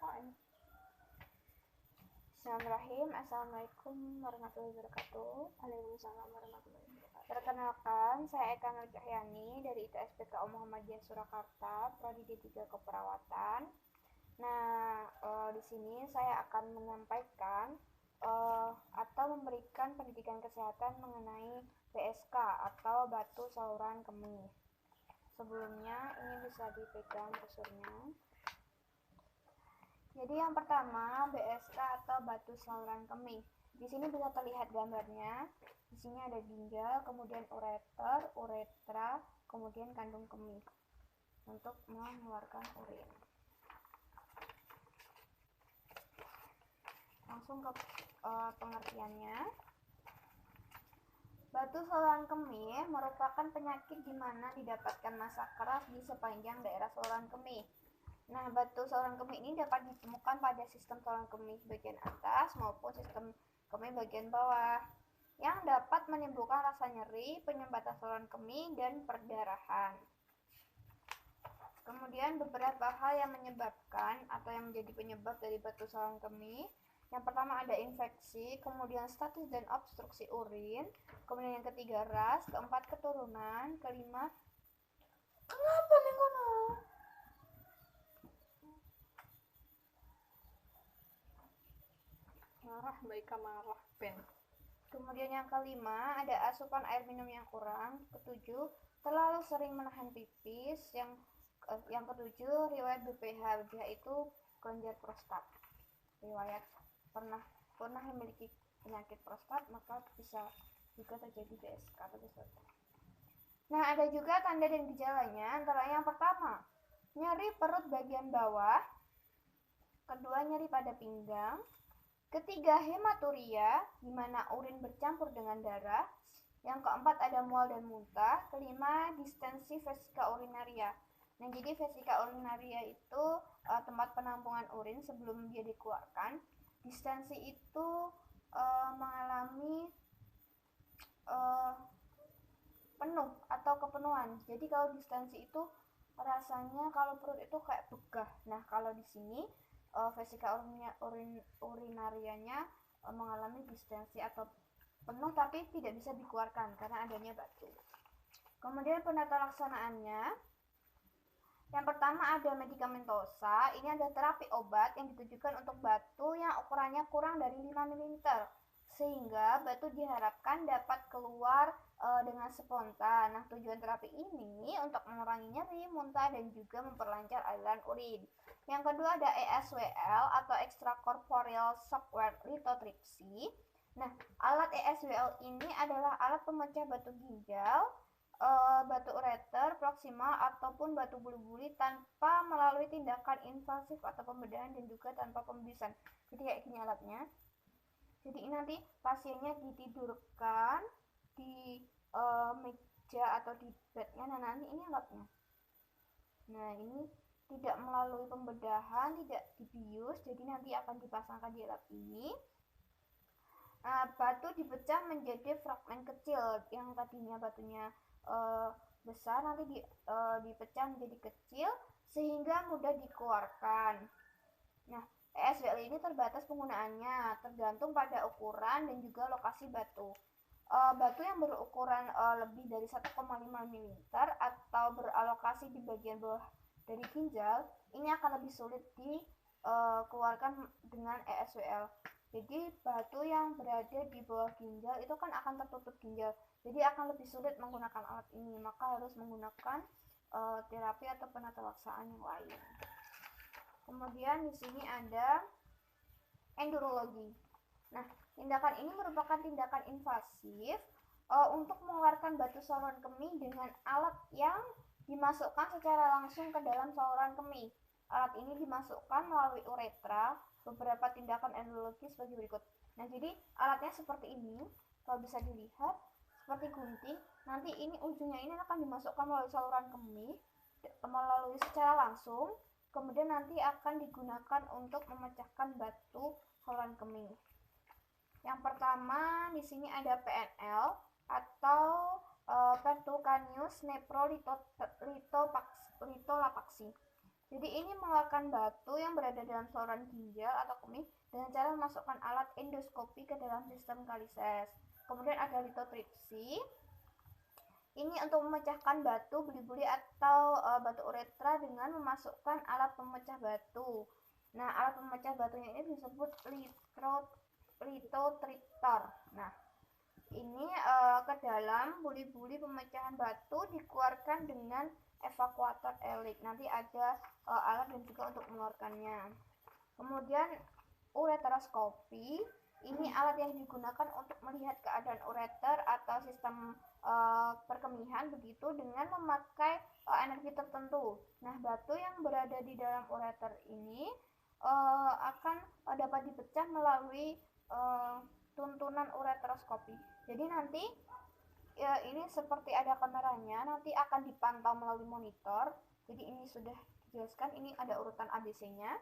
KKN. Bismillahirrahmanirrahim. Assalamualaikum warahmatullahi wabarakatuh. Waalaikumsalam warahmatullahi wabarakatuh. Perkenalkan, saya Eka Nur Cahyani dari ITSPKU Muhammadiyah Surakarta, Prodi D3 Keperawatan. Nah, di sini saya akan menyampaikan atau memberikan pendidikan kesehatan mengenai BSK atau batu saluran kemih. Sebelumnya, ini bisa dipegang brosurnya. Jadi yang pertama, BSK atau batu saluran kemih. Di sini bisa terlihat gambarnya. Di sini ada ginjal, kemudian ureter, uretra, kemudian kandung kemih untuk mengeluarkan urin. Langsung ke pengertiannya. Batu saluran kemih merupakan penyakit di mana didapatkan massa keras di sepanjang daerah saluran kemih. Nah, batu saluran kemih ini dapat ditemukan pada sistem saluran kemih bagian atas maupun sistem kemih bagian bawah, yang dapat menimbulkan rasa nyeri, penyumbatan saluran kemih, dan perdarahan. Kemudian beberapa hal yang menyebabkan atau yang menjadi penyebab dari batu saluran kemih. Yang pertama ada infeksi, kemudian status dan obstruksi urin, kemudian yang ketiga ras, keempat keturunan, kelima kenapa nih kono? Marah baik marah Ben. Kemudian yang kelima ada asupan air minum yang kurang. Ketujuh, terlalu sering menahan pipis. Yang ketujuh, riwayat BPH. BPH itu kelenjar prostat. Riwayat pernah memiliki penyakit prostat, maka bisa juga terjadi BSK atau BSK. Nah, ada juga tanda dan gejalanya. Antara yang pertama, nyeri perut bagian bawah. Kedua, nyeri pada pinggang. Ketiga, hematuria, di mana urin bercampur dengan darah. Yang keempat, ada mual dan muntah. Kelima, distensi vesika urinaria. Nah, jadi vesika urinaria itu tempat penampungan urin sebelum dia dikeluarkan. Distensi itu mengalami penuh atau kepenuhan. Jadi kalau distensi itu rasanya kalau perut itu kayak begah. Nah, kalau di sini vesika urinarianya mengalami distensi atau penuh tapi tidak bisa dikeluarkan karena adanya batu. Kemudian penata laksanaannya, yang pertama ada medikamentosa. Ini ada terapi obat yang ditujukan untuk batu yang ukurannya kurang dari 5 mm, sehingga batu diharapkan dapat keluar dengan spontan. Nah, tujuan terapi ini untuk mengurangi nyeri, muntah, dan juga memperlancar aliran urin. Yang kedua ada ESWL atau extracorporeal shock lithotripsy. Nah, alat ESWL ini adalah alat pemecah batu ginjal, batu ureter, proksimal, ataupun batu buli-buli tanpa melalui tindakan invasif atau pembedahan dan juga tanpa pembiusan. Jadi kayak gini alatnya. Jadi nanti pasiennya ditidurkan di meja atau di bednya. Nah, nanti ini alatnya. Nah, ini tidak melalui pembedahan, tidak dibius, jadi nanti akan dipasangkan di alat ini. Batu dipecah menjadi fragmen kecil. Yang tadinya batunya besar nanti dipecah menjadi kecil sehingga mudah dikeluarkan. Nah, ESWL ini terbatas penggunaannya, tergantung pada ukuran dan juga lokasi batu. Batu yang berukuran lebih dari 1,5 mm atau beralokasi di bagian bawah dari ginjal, ini akan lebih sulit dikeluarkan dengan ESWL. Jadi batu yang berada di bawah ginjal itu kan akan tertutup ginjal, jadi akan lebih sulit menggunakan alat ini, maka harus menggunakan terapi atau penata laksaan yang lain. Kemudian di sini ada endurologi. Nah, tindakan ini merupakan tindakan invasif untuk mengeluarkan batu saluran kemih dengan alat yang dimasukkan secara langsung ke dalam saluran kemih. Alat ini dimasukkan melalui uretra. Beberapa tindakan endurologi sebagai berikut. Nah, jadi alatnya seperti ini. Kalau bisa dilihat seperti gunting. Nanti ini ujungnya ini akan dimasukkan melalui saluran kemih, melalui secara langsung. Kemudian nanti akan digunakan untuk memecahkan batu saluran kemih. Yang pertama di sini ada PNL atau percutaneous nephrolithopaxy. Jadi ini mengeluarkan batu yang berada dalam saluran ginjal atau kemih dengan cara memasukkan alat endoskopi ke dalam sistem kalises. Kemudian ada litotripsi. Ini untuk memecahkan batu buli-buli atau batu uretra dengan memasukkan alat pemecah batu. Nah, alat pemecah batunya ini disebut litotriptor. Nah, ini ke dalam buli-buli pemecahan batu dikeluarkan dengan evakuator elik. Nanti ada alat dan juga untuk mengeluarkannya. Kemudian ureteroskopi, ini alat yang digunakan untuk melihat keadaan ureter atau sistem perkemihan begitu dengan memakai energi tertentu. Nah, batu yang berada di dalam ureter ini akan dapat dipecah melalui tuntunan ureteroskopi. Jadi nanti ya, ini seperti ada kameranya, nanti akan dipantau melalui monitor. Jadi ini sudah dijelaskan, ini ada urutan ABC-nya.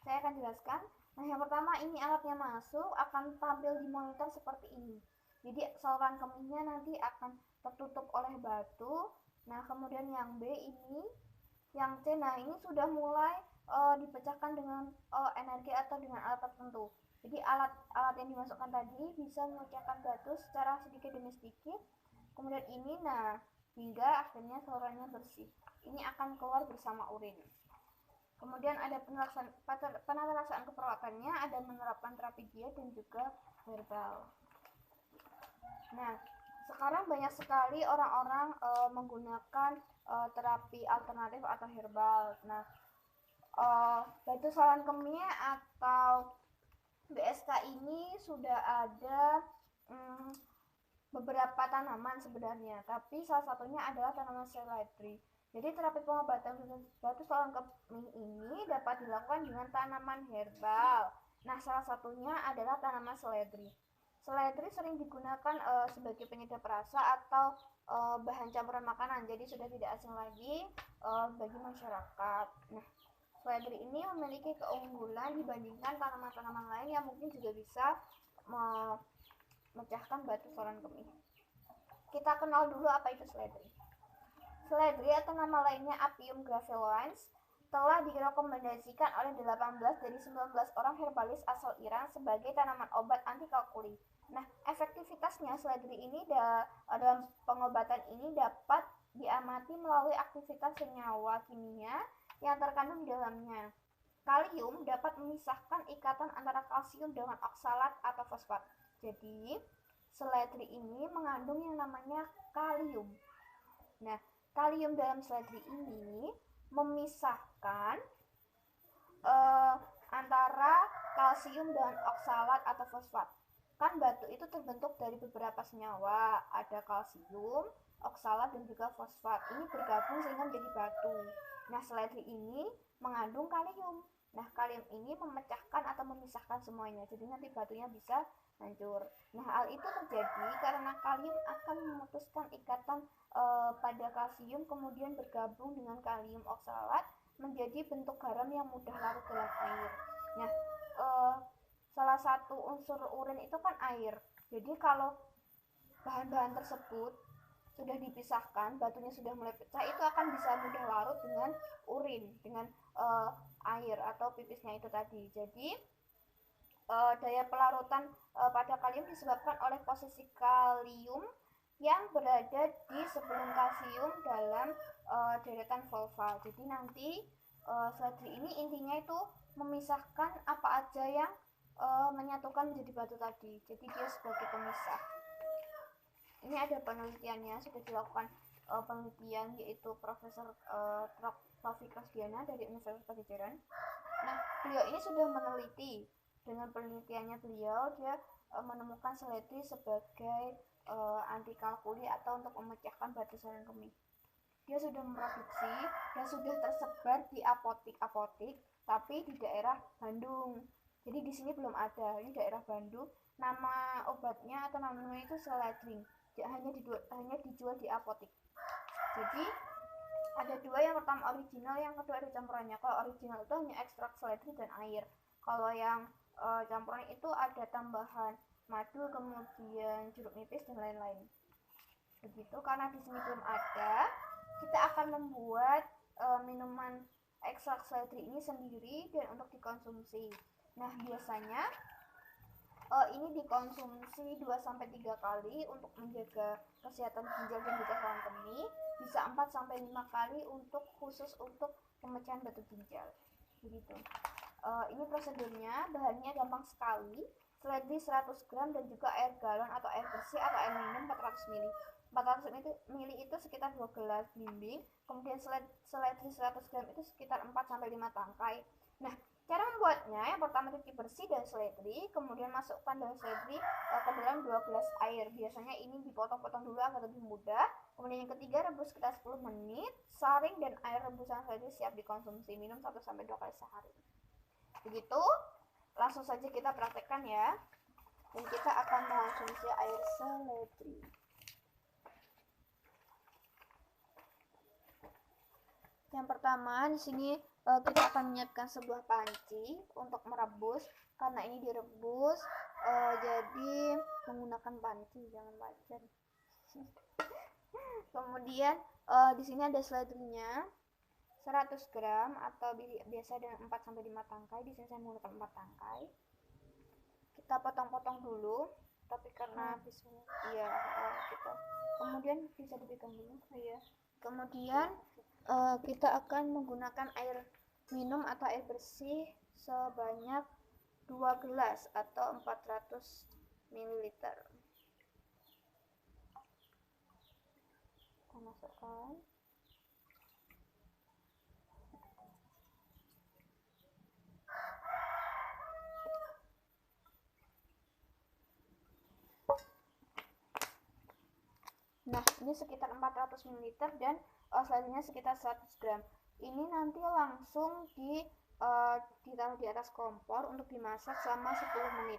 Saya akan jelaskan. Nah, yang pertama ini alatnya masuk akan tampil di monitor seperti ini. Jadi saluran kemihnya nanti akan tertutup oleh batu. Nah, kemudian yang B ini, yang C, nah ini sudah mulai dipecahkan dengan energi atau dengan alat tertentu. Jadi alat yang dimasukkan tadi bisa memecahkan batu secara sedikit demi sedikit. Kemudian ini, nah hingga akhirnya salurannya bersih. Ini akan keluar bersama urin. Kemudian ada penata laksaan keperawatannya, ada menerapkan terapi diet dan juga herbal. Nah, sekarang banyak sekali orang-orang menggunakan terapi alternatif atau herbal. Nah, batu saluran kemih atau BSK ini sudah ada beberapa tanaman sebenarnya, tapi salah satunya adalah tanaman seledri. Jadi terapi pengobatan batu saluran kemih ini dapat dilakukan dengan tanaman herbal. Nah, salah satunya adalah tanaman seledri. Seledri sering digunakan sebagai penyedap rasa atau bahan campuran makanan, jadi sudah tidak asing lagi bagi masyarakat. Nah, seledri ini memiliki keunggulan dibandingkan tanaman-tanaman lain yang mungkin juga bisa memecahkan batu saluran kemih. Kita kenal dulu apa itu seledri. Seledri atau nama lainnya Apium graveolens telah direkomendasikan oleh 18 dari 19 orang herbalis asal Iran sebagai tanaman obat anti kalkuli. Nah, efektivitasnya seledri ini dalam pengobatan ini dapat diamati melalui aktivitas senyawa kimia yang terkandung di dalamnya. Kalium dapat memisahkan ikatan antara kalsium dengan oksalat atau fosfat. Jadi, seledri ini mengandung yang namanya kalium. Nah, kalium dalam seledri ini memisahkan antara kalsium dan oksalat atau fosfat. Kan batu itu terbentuk dari beberapa senyawa, ada kalsium, oksalat, dan juga fosfat. Ini bergabung sehingga menjadi batu. Nah, seledri ini mengandung kalium. Nah, kalium ini memecahkan atau memisahkan semuanya, jadi nanti batunya bisa hancur. Nah, hal itu terjadi karena kalium akan memutuskan ikatan pada kalsium, kemudian bergabung dengan kalium oksalat menjadi bentuk garam yang mudah larut dalam air. Nah, salah satu unsur urin itu kan air. Jadi kalau bahan-bahan tersebut sudah dipisahkan, batunya sudah mulai pecah, itu akan bisa mudah larut dengan urin, dengan air atau pipisnya itu tadi. Jadi daya pelarutan pada kalium disebabkan oleh posisi kalium yang berada di sebelum kalsium dalam deretan volva. Jadi nanti seledri ini intinya itu memisahkan apa aja yang menyatukan menjadi batu tadi. Jadi dia sebagai pemisah. Ini ada penelitiannya, sudah dilakukan penelitian, yaitu Profesor Taufik Rosdiana dari Universitas Pajajaran. Nah, beliau ini sudah meneliti. Dengan penelitiannya beliau, dia menemukan seledri sebagai anti kalkuli atau untuk memecahkan batu saluran kemih. Dia sudah memproduksi dan sudah tersebar di apotik-apotik, tapi di daerah Bandung. Jadi di sini belum ada, ini daerah Bandung. Nama obatnya atau namanya itu seledri, hanya dijual di apotik. Jadi ada dua, yang pertama original, yang kedua ada campurannya. Kalau original itu hanya ekstrak seledri dan air. Kalau yang campuran itu ada tambahan madu, kemudian jeruk nipis dan lain-lain. Begitu, karena di sini belum ada, kita akan membuat minuman ekstrak seledri ini sendiri dan untuk dikonsumsi. Nah, biasanya ini dikonsumsi 2-3 kali untuk menjaga kesehatan ginjal dan juga saluran kemih, bisa 4-5 kali untuk khusus untuk pemecahan batu ginjal. Begitu. Ini prosedurnya, bahannya gampang sekali. Seledri 100 gram dan juga air galon atau air bersih atau air minum 400 ml. 400 ml itu sekitar 2 gelas bimbing. Kemudian seledri 100 gram itu sekitar 4-5 tangkai. Nah, cara membuatnya, yang pertama cuci bersih dan seledri, kemudian masukkan daun seledri ke dalam 2 gelas air. Biasanya ini dipotong-potong dulu agar lebih mudah. Kemudian yang ketiga, rebus sekitar 10 menit. Saring dan air rebusan seledri siap dikonsumsi. Minum 1-2 kali sehari. Begitu, langsung saja kita praktekkan ya. Dan kita akan mengonsumsi air seledri. Yang pertama, di sini kita akan menyiapkan sebuah panci untuk merebus. Karena ini direbus, jadi menggunakan panci, jangan wajan. Kemudian di sini ada seledrinya 100 gram atau biasa dengan 4-5 tangkai. Di sini saya menggunakan 4 tangkai. Kita potong-potong dulu, tapi karena iya kita kemudian bisa dipegang dulu. Iya. Kemudian kita akan menggunakan air minum atau air bersih sebanyak 2 gelas atau 400 ml. Kita masukkan. Nah, ini sekitar 400 ml dan seledrinya sekitar 100 gram. Ini nanti langsung ditaruh di atas kompor untuk dimasak selama 10 menit.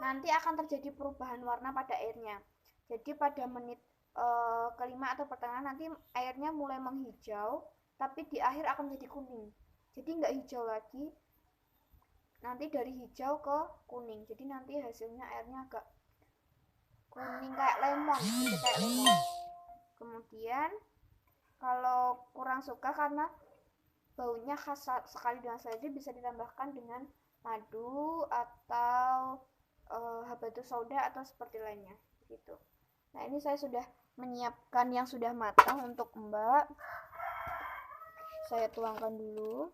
Nanti akan terjadi perubahan warna pada airnya. Jadi pada menit kelima atau pertengahan nanti airnya mulai menghijau, tapi di akhir akan menjadi kuning. Jadi nggak hijau lagi, nanti dari hijau ke kuning. Jadi nanti hasilnya airnya agak kuning kayak lemon, Kemudian kalau kurang suka karena baunya khas sekali dengan seledri, bisa ditambahkan dengan madu atau habatus sauda atau seperti lainnya gitu. Nah, ini saya sudah menyiapkan yang sudah matang untuk Mbak. Saya tuangkan dulu.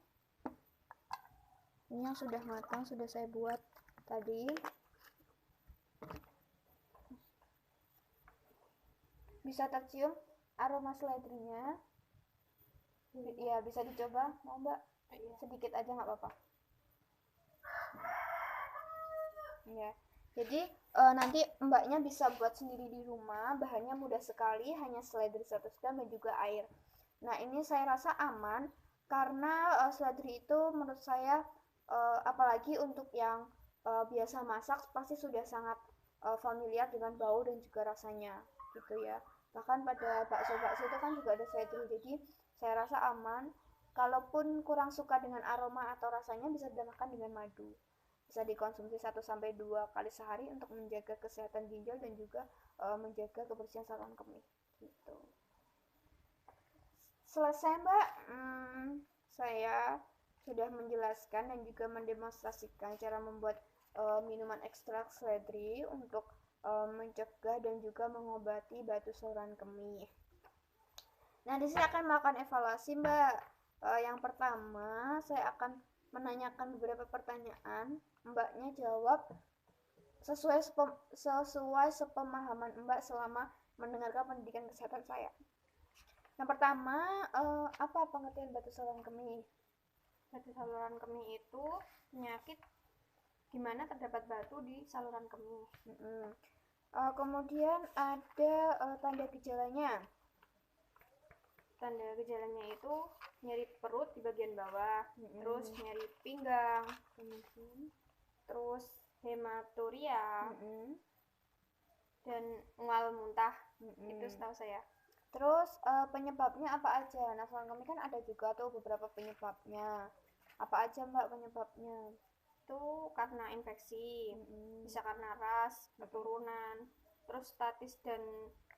Ini yang sudah matang sudah saya buat tadi. Bisa tercium aroma seledrinya. Ya, bisa dicoba, mau Mbak? Sedikit aja nggak apa-apa. Ya, jadi nanti Mbaknya bisa buat sendiri di rumah. Bahannya mudah sekali, hanya seledri 100 gram dan juga air. Nah, ini saya rasa aman karena seledri itu menurut saya apalagi untuk yang biasa masak pasti sudah sangat familiar dengan bau dan juga rasanya gitu ya. Bahkan pada bakso-bakso itu kan juga ada seledri, jadi saya rasa aman. Kalaupun kurang suka dengan aroma atau rasanya, bisa ditambahkan dengan madu. Bisa dikonsumsi 1-2 kali sehari untuk menjaga kesehatan ginjal dan juga menjaga kebersihan saluran kemih gitu. Selesai Mbak, saya sudah menjelaskan dan juga mendemonstrasikan cara membuat minuman ekstrak seledri untuk mencegah dan juga mengobati batu saluran kemih. Nah, di sini akan melakukan evaluasi Mbak. Yang pertama, saya akan menanyakan beberapa pertanyaan. Mbaknya jawab sesuai sepemahaman Mbak selama mendengarkan pendidikan kesehatan saya. Yang pertama, apa pengertian batu saluran kemih? Batu saluran kemih itu penyakit di mana terdapat batu di saluran kemih. Kemudian ada tanda gejalanya. Tanda gejalanya itu nyeri perut di bagian bawah, terus nyeri pinggang, terus hematuria, dan mual muntah. Itu setahu saya. Terus penyebabnya apa aja? Nah, saluran kemih kan ada juga tuh beberapa penyebabnya. Apa aja Mbak penyebabnya? Itu karena infeksi, bisa karena ras, keturunan, terus statis dan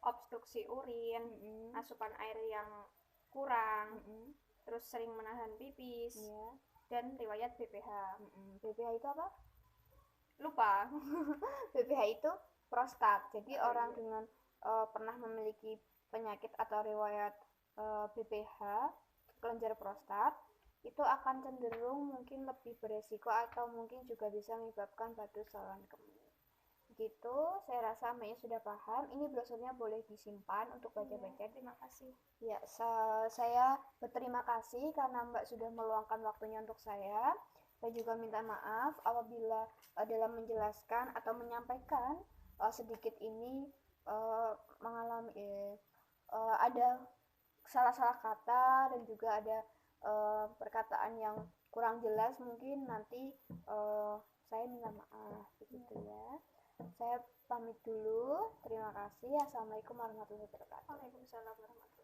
obstruksi urin, asupan air yang kurang, terus sering menahan pipis, Iya. dan riwayat BPH. BPH itu apa? Lupa. BPH itu prostat. Jadi Oh, orang iya. dengan pernah memiliki penyakit atau riwayat BPH, kelenjar prostat, itu akan cenderung mungkin lebih beresiko atau mungkin juga bisa menyebabkan batu saluran kemih. Gitu, saya rasa Mbaknya sudah paham. Ini brosurnya boleh disimpan untuk baca-baca. Terima kasih. Ya, saya berterima kasih karena Mbak sudah meluangkan waktunya untuk saya. Saya juga minta maaf apabila dalam menjelaskan atau menyampaikan sedikit ini mengalami ada salah-salah kata dan juga ada perkataan yang kurang jelas. Mungkin nanti saya minta maaf begitu ya. Saya pamit dulu. Terima kasih. Assalamualaikum warahmatullahi wabarakatuh. Waalaikumsalam warahmatullahi wabarakatuh.